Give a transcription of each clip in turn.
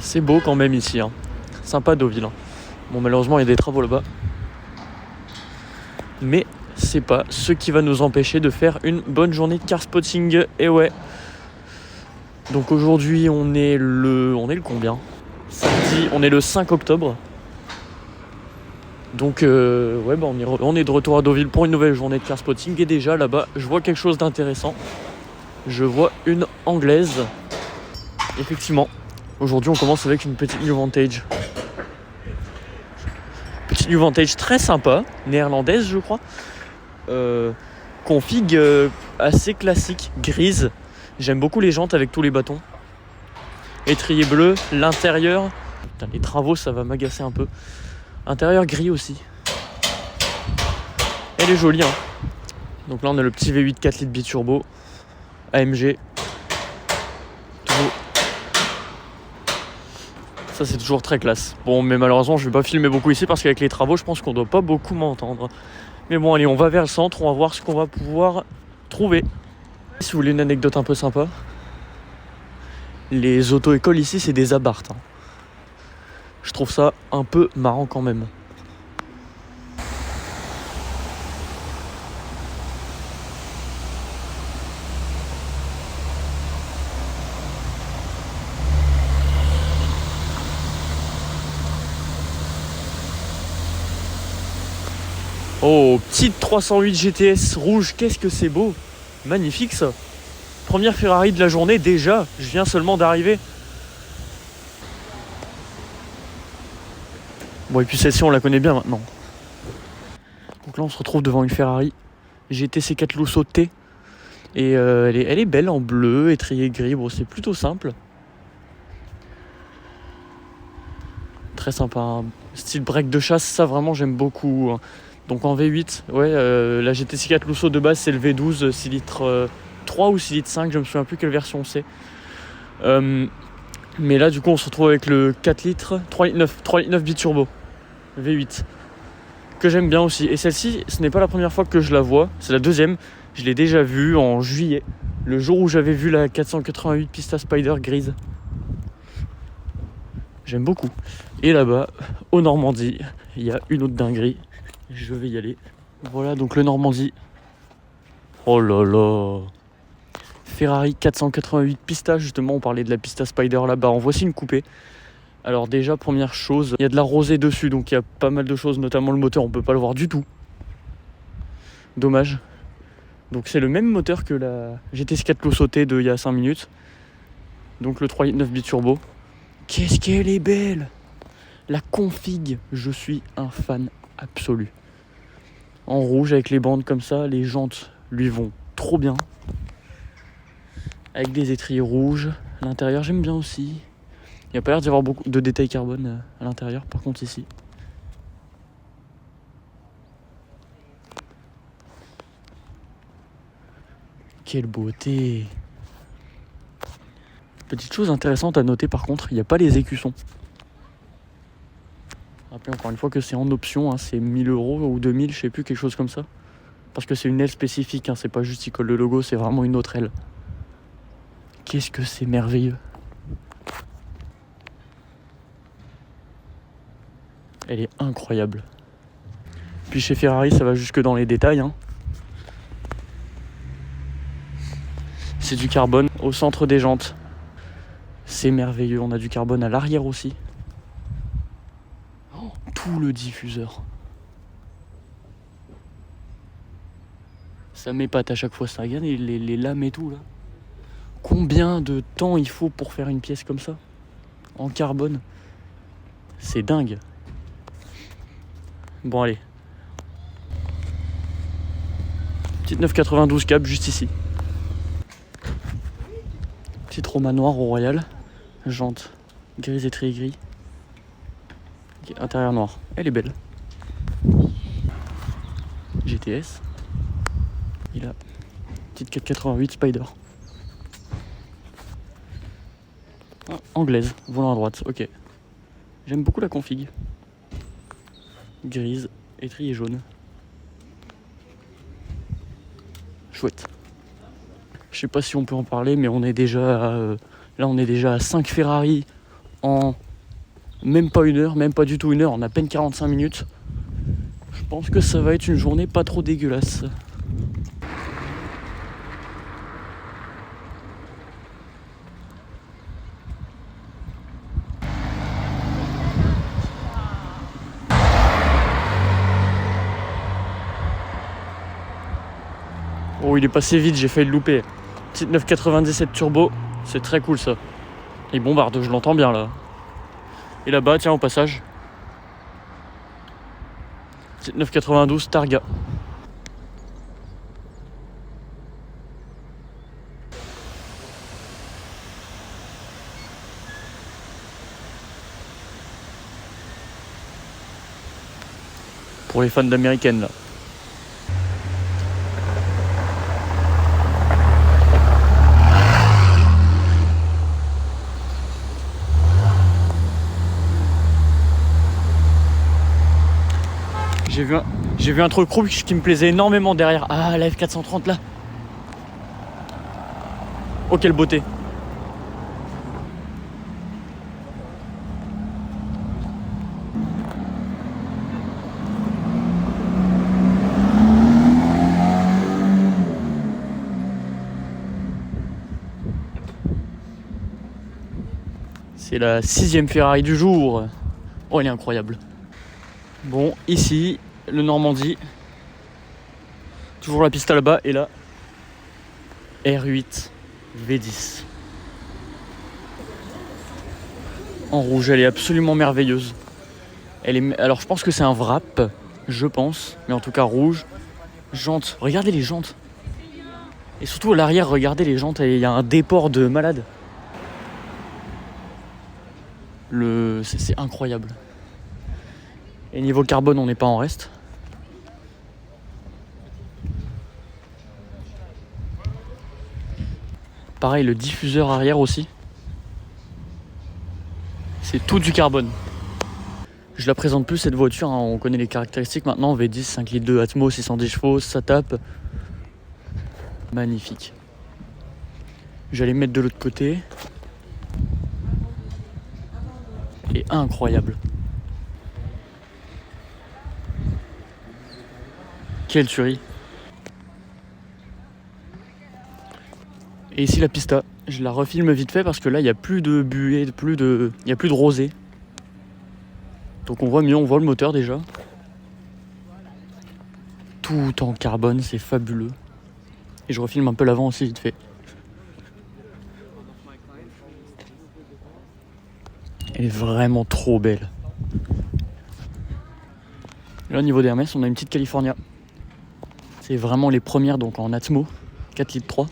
C'est beau quand même ici, hein. Sympa Deauville. Hein. Bon, malheureusement, il y a des travaux là-bas. Mais c'est pas ce qui va nous empêcher de faire une bonne journée de car spotting. Et ouais. Donc aujourd'hui, on est le combien ? Samedi, on est le 5 octobre. Donc ouais, bah on est de retour à Deauville pour une nouvelle journée de car spotting. Et déjà là-bas, je vois quelque chose d'intéressant. Je vois une anglaise. Effectivement, aujourd'hui on commence avec une petite New Vantage. Petite New Vantage très sympa, néerlandaise je crois. Config assez classique, grise. J'aime beaucoup les jantes avec tous les bâtons. Étrier bleu, l'intérieur. Putain, les travaux ça va m'agacer un peu. Intérieur gris aussi. Elle est jolie hein. Donc là on a le petit V8 4 litres biturbo AMG. Toujours. Ça c'est toujours très classe. Bon mais malheureusement je vais pas filmer beaucoup ici parce qu'avec les travaux je pense qu'on doit pas beaucoup m'entendre. Mais bon allez on va vers le centre, on va voir ce qu'on va pouvoir trouver. Si vous voulez une anecdote un peu sympa, les auto-écoles ici c'est des abarth. Hein. Je trouve ça un peu marrant quand même. Oh, petite 308 GTS rouge, qu'est-ce que c'est beau. Magnifique ça. Première Ferrari de la journée déjà, je viens seulement d'arriver. Bon et puis celle-ci on la connaît bien maintenant. Donc là on se retrouve devant une Ferrari GT C4 Lusso T. Et elle est belle en bleu, étrier gris, bon c'est plutôt simple. Très sympa, hein. Style break de chasse, ça vraiment j'aime beaucoup. Hein. Donc en V8, ouais, la GT C4 Lusso de base c'est le V12, 6 litres 3 ou 6 litres 5, je me souviens plus quelle version c'est. Mais là du coup on se retrouve avec le 4 litres, 3 litres 9 biturbo, V8. Que j'aime bien aussi. Et celle-ci, ce n'est pas la première fois que je la vois, c'est la deuxième. Je l'ai déjà vue en juillet, le jour où j'avais vu la 488 Pista Spider grise. J'aime beaucoup. Et là-bas, au Normandie, il y a une autre dinguerie. Je vais y aller. Voilà donc le Normandie. Oh là là. Ferrari 488 Pista, justement, on parlait de la Pista Spider là-bas. En voici une coupée. Alors déjà, première chose, il y a de la rosée dessus, donc il y a pas mal de choses, notamment le moteur, on peut pas le voir du tout. Dommage. Donc c'est le même moteur que la GT4 Lusso T de il y a 5 minutes. Donc le 3 litres 9 biturbo. Qu'est-ce qu'elle est belle! La config, je suis un fan absolu. En rouge avec les bandes comme ça, les jantes lui vont trop bien. Avec des étriers rouges. L'intérieur j'aime bien aussi. Il n'y a pas l'air d'y avoir beaucoup de détails carbone à l'intérieur, par contre ici. Quelle beauté! Petite chose intéressante à noter par contre, il n'y a pas les écussons. Rappelez encore une fois que c'est en option, hein, c'est 1000 € ou 2000, je sais plus, quelque chose comme ça. Parce que c'est une aile spécifique, hein, c'est pas juste il colle le logo, c'est vraiment une autre aile. Qu'est-ce que c'est merveilleux! Elle est incroyable. Puis chez Ferrari, ça va jusque dans les détails. Hein. C'est du carbone au centre des jantes. C'est merveilleux, on a du carbone à l'arrière aussi. Oh, tout le diffuseur. Ça m'épate à chaque fois ça. Regarde les lames et tout là. Combien de temps il faut pour faire une pièce comme ça en carbone? C'est dingue. Bon allez. Petite 992 cap juste ici. Petite Roma noire au Royal. Jante grise étrier gris. Intérieur noir. Elle est belle. GTS. Il a petite 488 Spider. Ah, anglaise, volant à droite, ok. J'aime beaucoup la config. Grise, étrier jaune. Chouette. Je sais pas si on peut en parler, mais on est déjà à, là on est déjà à 5 Ferrari en même pas une heure, même pas du tout une heure, en à peine 45 minutes. Je pense que ça va être une journée pas trop dégueulasse. Oh, il est passé vite, j'ai failli le louper. Petite 997 turbo, c'est très cool ça. Il bombarde, je l'entends bien là. Et là-bas, tiens, au passage, petite 992 Targa. Pour les fans d'américaine là. J'ai vu un truc rouge qui me plaisait énormément derrière. Ah, la F430 là. Oh, quelle beauté. C'est la 6e Ferrari du jour. Oh, elle est incroyable. Bon, ici, le Normandie. Toujours la piste là-bas. Et là, R8 V10. En rouge, elle est absolument merveilleuse. Alors, je pense que c'est un wrap, je pense. Mais en tout cas, rouge. Jantes. Regardez les jantes. Et surtout à l'arrière, regardez les jantes. Il y a un déport de malade. C'est incroyable. Et niveau carbone, on n'est pas en reste. Pareil, le diffuseur arrière aussi. C'est tout du carbone. Je la présente plus cette voiture, hein. On connaît les caractéristiques maintenant. V10, 5 litres de Atmo, 610 chevaux, ça tape. Magnifique. J'allais mettre de l'autre côté. Et incroyable. Quelle tuerie. Et ici la pista, je la refilme vite fait parce que là il n'y a plus de buée, il n'y a plus de rosée. Donc on voit mieux, on voit le moteur déjà. Tout en carbone, c'est fabuleux. Et je refilme un peu l'avant aussi vite fait. Elle est vraiment trop belle. Là au niveau des Hermès, on a une petite California. C'est vraiment les premières donc en Atmo, 4 litres 3.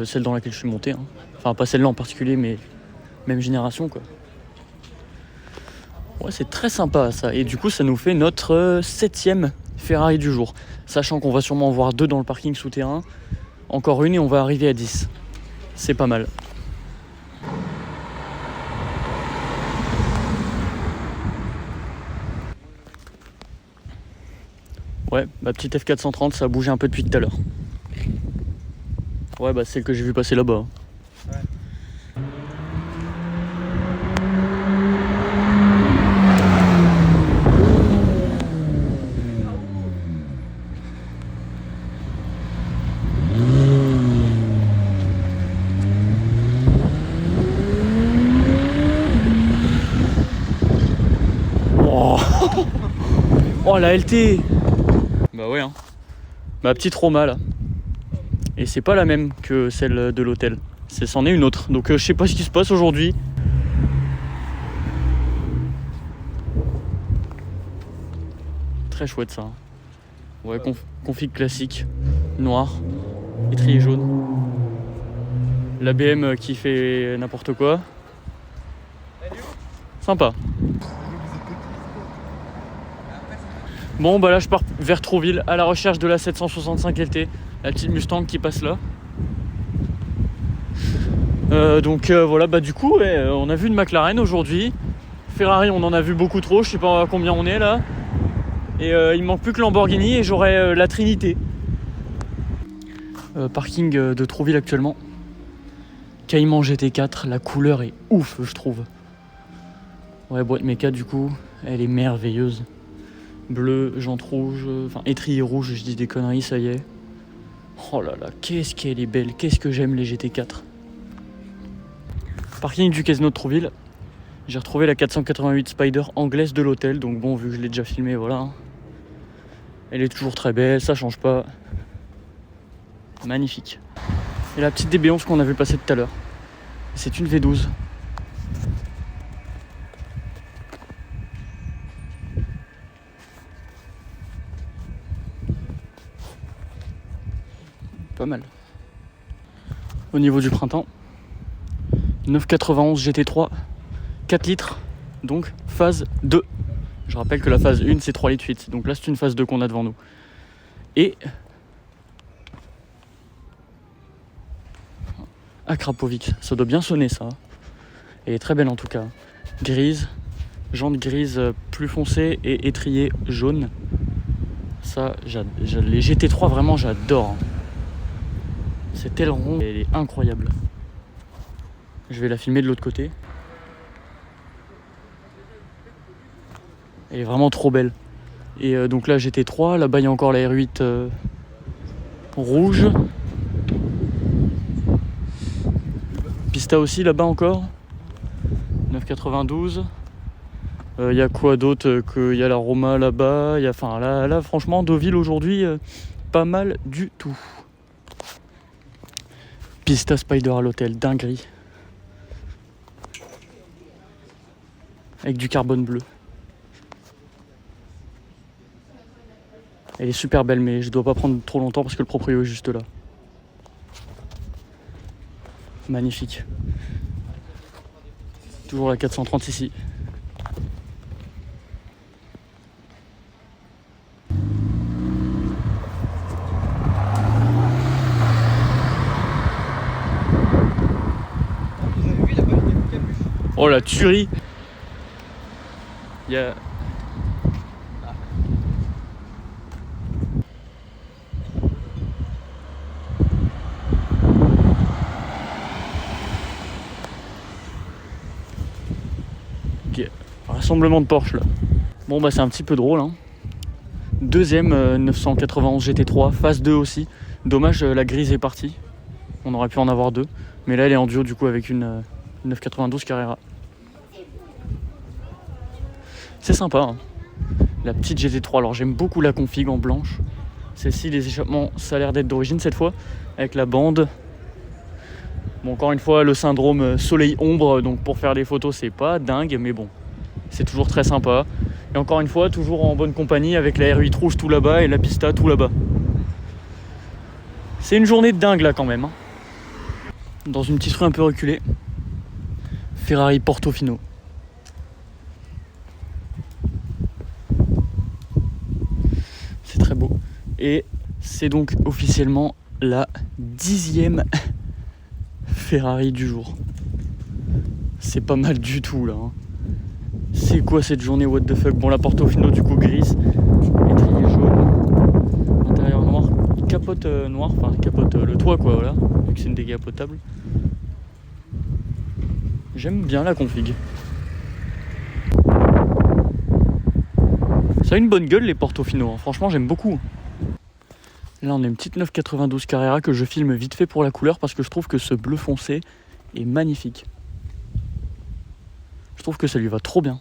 Celle dans laquelle je suis monté. Hein. Enfin pas celle-là en particulier, mais même génération quoi. Ouais, c'est très sympa ça. Et du coup ça nous fait notre 7e Ferrari du jour. Sachant qu'on va sûrement en voir 2 dans le parking souterrain. Encore une et on va arriver à 10. C'est pas mal. Ouais, ma petite F430, ça a bougé un peu depuis tout à l'heure. Ouais, bah celle que j'ai vu passer là-bas. Ouais. Oh, oh la LT. Bah ouais, hein. Ma petite Roma là. Et c'est pas la même que celle de l'hôtel. C'en est une autre. Donc je sais pas ce qui se passe aujourd'hui. Très chouette ça. Ouais, config classique. Noir. Étrier jaune. La BM qui fait n'importe quoi. Sympa. Bon bah là je pars vers Trouville à la recherche de la 765 LT. La petite Mustang qui passe là. Donc voilà, bah du coup ouais, on a vu une McLaren aujourd'hui. Ferrari on en a vu beaucoup trop, je sais pas à combien on est là. Et il manque plus que Lamborghini et j'aurai la Trinité. Parking de Trouville actuellement. Cayman GT4, la couleur est ouf, je trouve. Ouais, boîte méca, du coup, elle est merveilleuse. Bleu, jante rouge, enfin étrier rouge, je dis des conneries, ça y est. Oh là là, qu'est-ce qu'elle est belle, qu'est-ce que j'aime les GT4. Parking du Casino de Trouville. J'ai retrouvé la 488 Spider anglaise de l'hôtel, donc bon, vu que je l'ai déjà filmé, voilà. Elle est toujours très belle, ça change pas. Magnifique. Et la petite DB11 qu'on a vu passer tout à l'heure. C'est une V12. Pas mal. Au niveau du printemps, 991 GT3, 4 litres, donc phase 2. Je rappelle que la phase 1 c'est 3 litres 8, donc là c'est une phase 2 qu'on a devant nous. Et Akrapovic, ça doit bien sonner ça. Elle est très belle en tout cas. Grise, jante grise plus foncée et étrier jaune. Ça, les GT3 vraiment j'adore. Cette aileron, elle est incroyable. Je vais la filmer de l'autre côté. Elle est vraiment trop belle. Et donc là GT3, là-bas il y a encore la R8 rouge. Pista aussi là-bas encore. 992. Il y a quoi d'autre qu'il y a la Roma là-bas. Enfin là franchement Deauville aujourd'hui pas mal du tout. Pista Spider à l'hôtel, dinguerie. Avec du carbone bleu. Elle est super belle mais je dois pas prendre trop longtemps parce que le proprio est juste là. Magnifique. Toujours la 430 ici. Oh la tuerie. Il y a... Okay. Rassemblement de Porsche là. Bon bah c'est un petit peu drôle hein. Deuxième 991 GT3, phase 2 aussi. Dommage la grise est partie. On aurait pu en avoir deux. Mais là elle est en duo du coup avec une 992 Carrera. C'est sympa hein. La petite GT3, alors j'aime beaucoup la config en blanche. Celle-ci, les échappements, ça a l'air d'être d'origine cette fois. Avec la bande. Bon, encore une fois, le syndrome soleil-ombre, donc pour faire des photos, c'est pas dingue, mais bon, c'est toujours très sympa. Et encore une fois, toujours en bonne compagnie avec la R8 rouge tout là-bas et la Pista tout là-bas. C'est une journée de dingue là quand même. Hein. Dans une petite rue un peu reculée. Ferrari Portofino. C'est très beau. Et c'est donc officiellement la 10e Ferrari du jour. C'est pas mal du tout là. Hein. C'est quoi cette journée what the fuck? Bon la Portofino du coup grise, étrier jaune, intérieur noir, capote noire, enfin capote le toit quoi voilà, vu que c'est une décapotable. J'aime bien la config. Ça a une bonne gueule les Portofino, hein. Franchement j'aime beaucoup. Là on a une petite 992 Carrera que je filme vite fait pour la couleur parce que je trouve que ce bleu foncé est magnifique. Je trouve que ça lui va trop bien.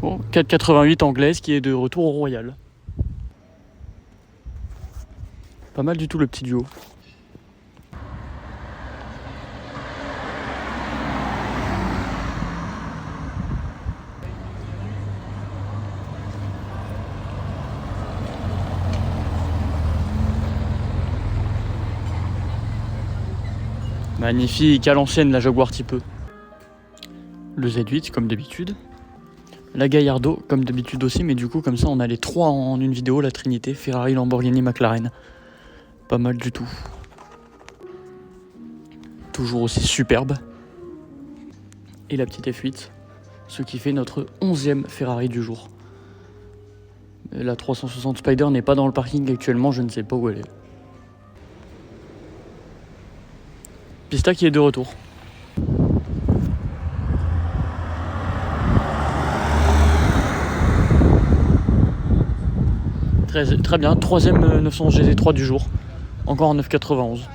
Bon, 488 anglaise qui est de retour au Royal. Pas mal du tout le petit duo. Magnifique, à l'ancienne la Jaguar type E. Le Z8 comme d'habitude. La Gallardo comme d'habitude aussi, mais du coup comme ça on a les trois en une vidéo, la Trinité, Ferrari, Lamborghini, McLaren. Pas mal du tout. Toujours aussi superbe. et la petite F8, ce qui fait notre 11e Ferrari du jour. La 360 Spider n'est pas dans le parking actuellement, je ne sais pas où elle est. Pista qui est de retour. Très bien, 3ème 911 GT3 du jour. Encore en 991.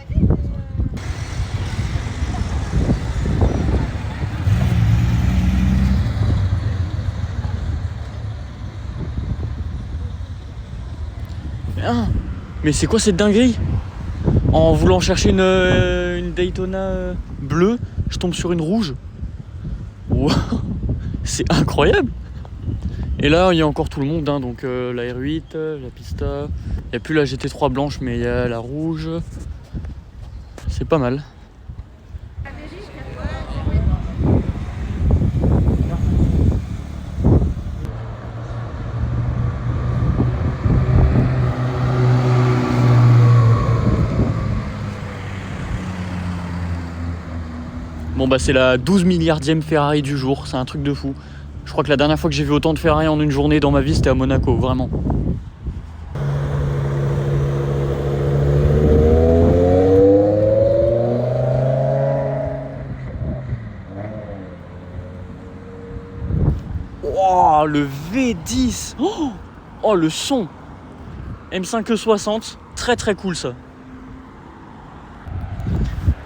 Mais c'est quoi cette dinguerie? En voulant chercher une Daytona bleue, je tombe sur une rouge. Wow. C'est incroyable. Et là, il y a encore tout le monde, hein, donc la R8, la Pista. Il n'y a plus la GT3 blanche, mais il y a la rouge. C'est pas mal. Bon bah c'est la 12 milliardième Ferrari du jour, c'est un truc de fou. Je crois que la dernière fois que j'ai vu autant de Ferrari en une journée dans ma vie, c'était à Monaco, vraiment. Oh, le V10. Oh, le son. M5E60, très très cool ça.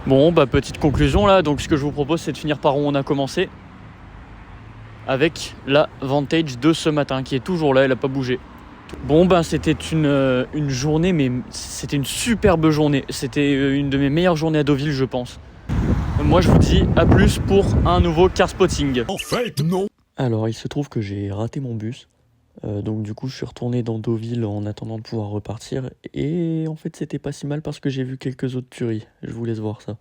Bon, bah petite conclusion là, donc ce que je vous propose c'est de finir par où on a commencé. Avec la Vantage de ce matin, qui est toujours là, elle n'a pas bougé. Bon, bah c'était une journée, mais c'était une superbe journée. C'était une de mes meilleures journées à Deauville, je pense. Moi je vous dis à plus pour un nouveau car spotting. En fait, non. Alors il se trouve que j'ai raté mon bus. Donc du coup je suis retourné dans Deauville en attendant de pouvoir repartir. Et en fait c'était pas si mal parce que j'ai vu quelques autres tueries. Je vous laisse voir ça.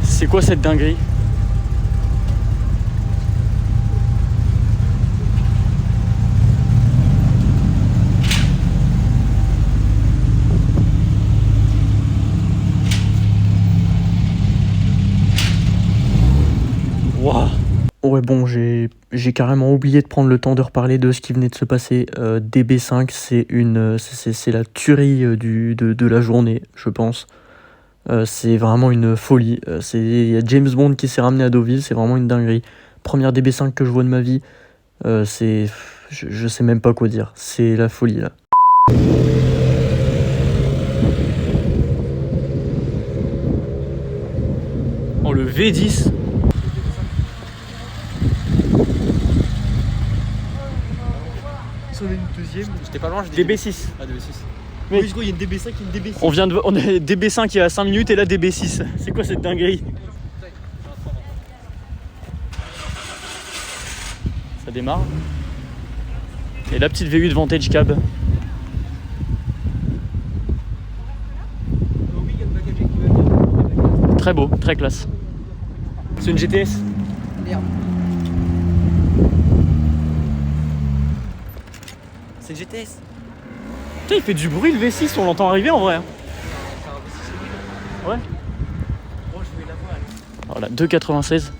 C'est quoi cette dinguerie? Waouh! Ouais bon, j'ai carrément oublié de prendre le temps de reparler de ce qui venait de se passer. DB5 c'est la tuerie de la journée, je pense. C'est vraiment une folie. Il y a James Bond qui s'est ramené à Deauville, c'est vraiment une dinguerie. Première DB5 que je vois de ma vie. Je sais même pas quoi dire. C'est la folie là. Oh le V10. Une deuxième, j'étais pas loin, DB6. Ah, DB6. Mais oui, il y a une DB5 et une DB6. on est DB5 il y a 5 minutes et là DB6. C'est quoi cette dinguerie? Ça démarre. Et la petite V8 Vantage Cab. Très beau, très classe. C'est une GTS. Merde. C'est une GTS. Putain, il fait du bruit le V6, on l'entend arriver en vrai. Ouais. Oh, je vais la voir. Voilà, 2,96.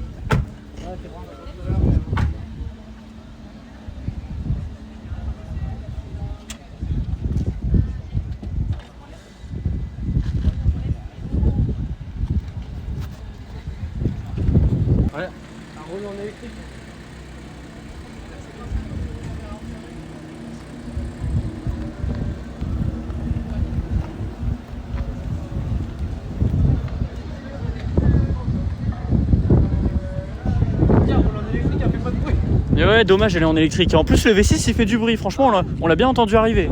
Ouais. Un roulement en électrique. Mais ouais, dommage, elle est en électrique. Et en plus, le V6 il fait du bruit. Franchement, on l'a bien entendu arriver.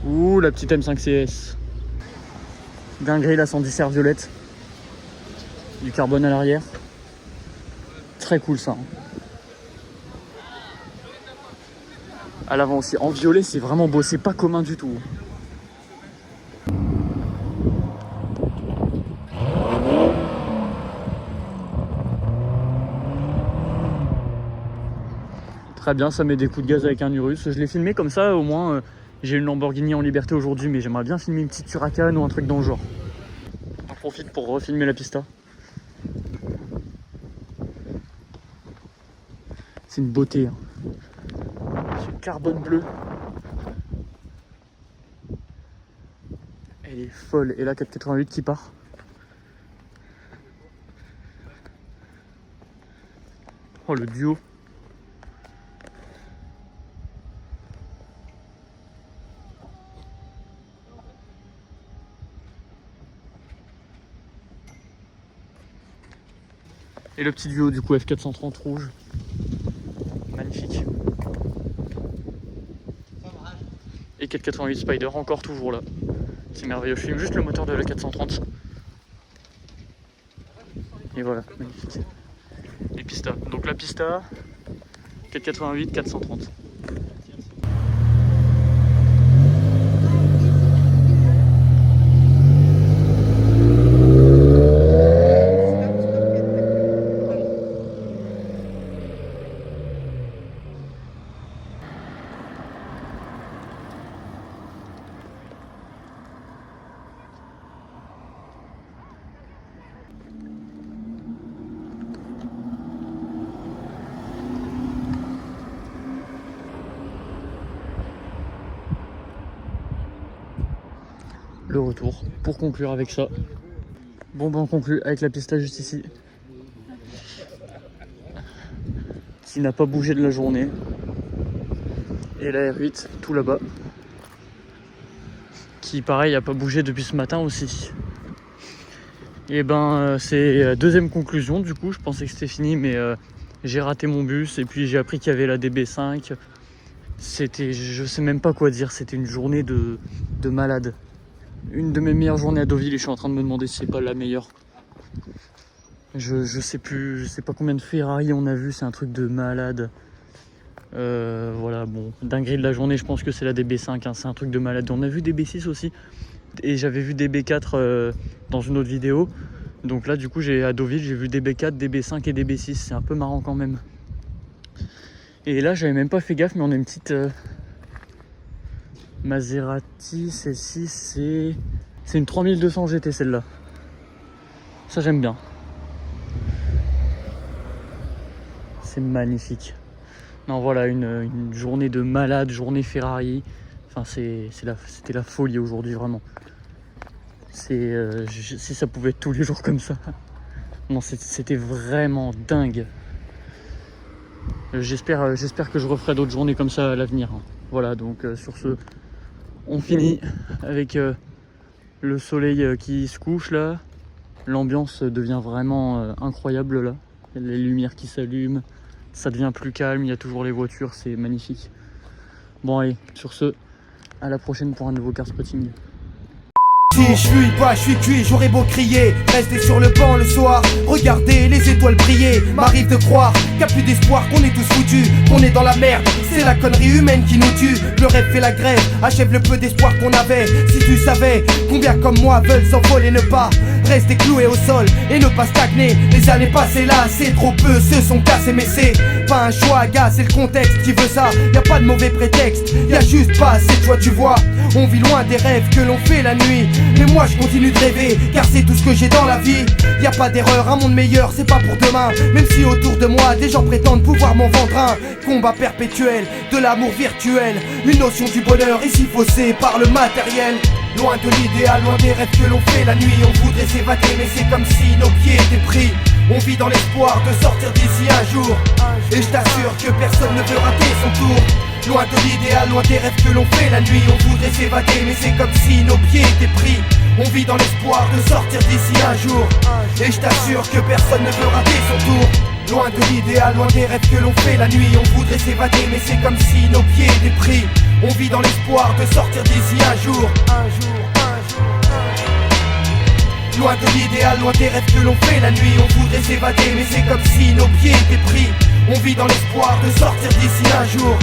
Ouh, la petite M5 CS. Dinguerie, la 110 violette. Du carbone à l'arrière. très cool ça. À l'avant aussi, en violet, c'est vraiment beau, c'est pas commun du tout. Très bien, ça met des coups de gaz avec un Urus. Je l'ai filmé comme ça, au moins j'ai une Lamborghini en liberté aujourd'hui, mais j'aimerais bien filmer une petite Huracan ou un truc dans le genre. J'en profite pour refilmer la pista. C'est une beauté. Hein. Ce carbone bleu. Elle est folle. Et là, 4,88 qui part. Oh, le duo. Et le petit duo du coup F430 rouge. Magnifique. Et 488 Spider encore toujours là. C'est merveilleux. Je filme juste le moteur de la 430. Et voilà, magnifique. Et pista. Donc la pista 488 430. Le retour pour conclure avec ça. Bon ben on conclut avec la pista juste ici, qui n'a pas bougé de la journée, et la R8 tout là-bas qui pareil n'a pas bougé depuis ce matin aussi. Et ben c'est la deuxième conclusion. Du coup je pensais que c'était fini, mais j'ai raté mon bus et puis j'ai appris qu'il y avait la DB5. C'était, je sais même pas quoi dire, c'était une journée de malade. Une de mes meilleures journées à Deauville et je suis en train de me demander si c'est pas la meilleure. Je sais plus, je sais pas combien de Ferrari on a vu, c'est un truc de malade. Voilà, bon, dinguerie de la journée, je pense que c'est la DB5, hein, c'est un truc de malade. On a vu des B6 aussi, et j'avais vu des B4 dans une autre vidéo. Donc là, du coup, à Deauville, j'ai vu des B4, des B5 et des B6, c'est un peu marrant quand même. Et là, j'avais même pas fait gaffe, mais on a une petite Maserati, celle-ci, c'est une 3200 GT celle-là. Ça, j'aime bien. C'est magnifique. Non, voilà, une journée de malade, journée Ferrari. Enfin, c'était la folie aujourd'hui, vraiment. Si ça pouvait être tous les jours comme ça. Non, c'était vraiment dingue. J'espère que je referai d'autres journées comme ça à l'avenir. Voilà, donc sur ce, on finit avec le soleil qui se couche là. L'ambiance devient vraiment incroyable là. Les lumières qui s'allument, ça devient plus calme, il y a toujours les voitures, c'est magnifique. Bon allez, sur ce, à la prochaine pour un nouveau car spotting. Si je suis pas, je suis cuit, j'aurais beau crier, rester sur le banc le soir, regarder les étoiles briller, m'arrive de croire qu'il n'y a plus d'espoir, qu'on est tous foutus, qu'on est dans la merde, c'est la connerie humaine qui nous tue, le rêve fait la grève, achève le peu d'espoir qu'on avait, si tu savais combien comme moi veulent s'envoler, ne pas rester cloués au sol et ne pas stagner, les années passées là, c'est trop peu, se sont cassés, mais c'est pas un choix, gars, c'est le contexte qui veut ça, y a pas de mauvais prétexte, y a juste pas assez de choix, tu vois, on vit loin des rêves que l'on fait la nuit. Mais moi je continue de rêver, car c'est tout ce que j'ai dans la vie. Y a pas d'erreur, un monde meilleur c'est pas pour demain. Même si autour de moi des gens prétendent pouvoir m'en vendre un. Combat perpétuel, de l'amour virtuel. Une notion du bonheur ici faussée par le matériel. Loin de l'idéal, loin des rêves que l'on fait la nuit. On voudrait s'évader mais c'est comme si nos pieds étaient pris. On vit dans l'espoir de sortir d'ici un jour. Et je t'assure que personne ne veut rater son tour. Loin de l'idéal, loin des rêves que l'on fait la nuit. On voudrait s'évader mais c'est comme si nos pieds étaient pris. On vit dans l'espoir de sortir d'ici un jour. Et je t'assure que personne ne veut rater son tour. Loin de l'idéal, loin des rêves que l'on fait la nuit. On voudrait s'évader mais c'est comme si nos pieds étaient pris. On vit dans l'espoir de sortir d'ici un jour. Loin de l'idéal, loin des rêves que l'on fait la nuit. On voudrait s'évader mais c'est comme si nos pieds étaient pris. On vit dans l'espoir de sortir d'ici un jour.